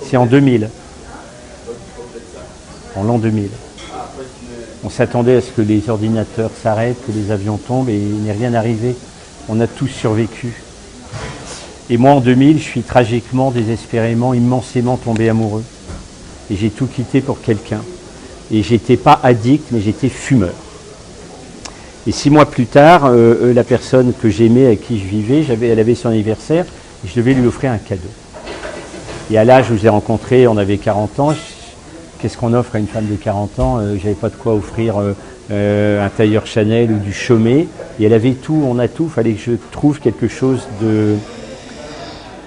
C'est en 2000. En l'an 2000. On s'attendait à ce que les ordinateurs s'arrêtent, que les avions tombent, et il n'est rien arrivé. On a tous survécu. Et moi, en 2000, je suis tragiquement, désespérément, immensément tombé amoureux. Et j'ai tout quitté pour quelqu'un. Et j'étais pas addict, mais j'étais fumeur. Et 6 mois plus tard, la personne que j'aimais, avec qui je vivais, elle avait son anniversaire, et je devais lui offrir un cadeau. Et à l'âge où je l'ai rencontré, on avait 40 ans. Qu'est-ce qu'on offre à une femme de 40 ans? J'avais pas de quoi offrir un tailleur Chanel ou du Chaumet. Et elle avait tout, on a tout. Il fallait que je trouve quelque chose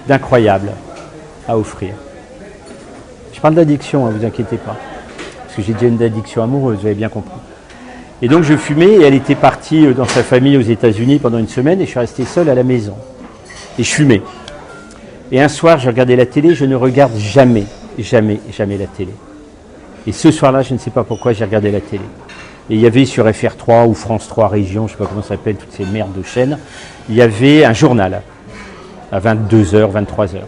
d'incroyable à offrir. Je parle d'addiction, ne vous inquiétez pas. Parce que j'ai déjà une addiction amoureuse, vous avez bien compris. Et donc je fumais, et elle était partie dans sa famille aux États-Unis pendant une semaine, et je suis resté seul à la maison. Et je fumais. Et un soir, je regardais la télé, je ne regarde jamais la télé. Et ce soir-là, je ne sais pas pourquoi, j'ai regardé la télé. Et il y avait sur FR3 ou France 3 Région, je ne sais pas comment ça s'appelle, toutes ces merdes de chaînes, il y avait un journal à 22h, 23h.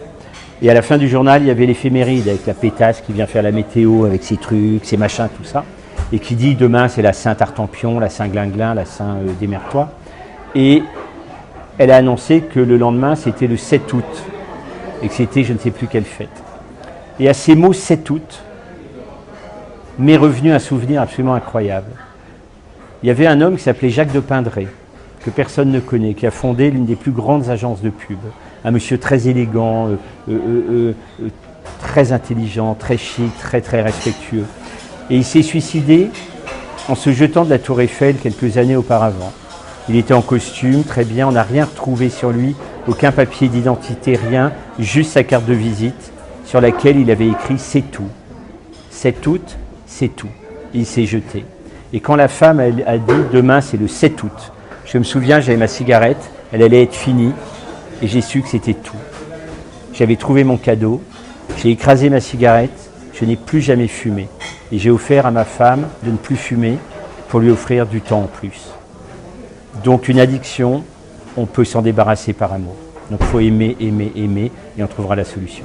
Et à la fin du journal, il y avait l'éphéméride avec la pétasse qui vient faire la météo avec ses trucs, ses machins, tout ça. Et qui dit demain c'est la Saint-Artempion, la Saint-Glinglin, la Saint-Démertois. Et elle a annoncé que le lendemain c'était le 7 août. Et que c'était je ne sais plus quelle fête. Et à ces mots 7 août, m'est revenu un souvenir absolument incroyable. Il y avait un homme qui s'appelait Jacques de Pindray, que personne ne connaît, qui a fondé l'une des plus grandes agences de pub. Un monsieur très élégant, très intelligent, très chic, très respectueux. Et il s'est suicidé en se jetant de la tour Eiffel quelques années auparavant. Il était en costume, très bien, on n'a rien retrouvé sur lui, aucun papier d'identité, rien, juste sa carte de visite sur laquelle il avait écrit « c'est tout ». 7 août, c'est tout. Et il s'est jeté. Et quand la femme a dit « demain c'est le 7 août », je me souviens, j'avais ma cigarette, elle allait être finie, et j'ai su que c'était tout. J'avais trouvé mon cadeau, j'ai écrasé ma cigarette, je n'ai plus jamais fumé. Et j'ai offert à ma femme de ne plus fumer pour lui offrir du temps en plus. Donc une addiction, on peut s'en débarrasser par amour. Donc il faut aimer, et on trouvera la solution.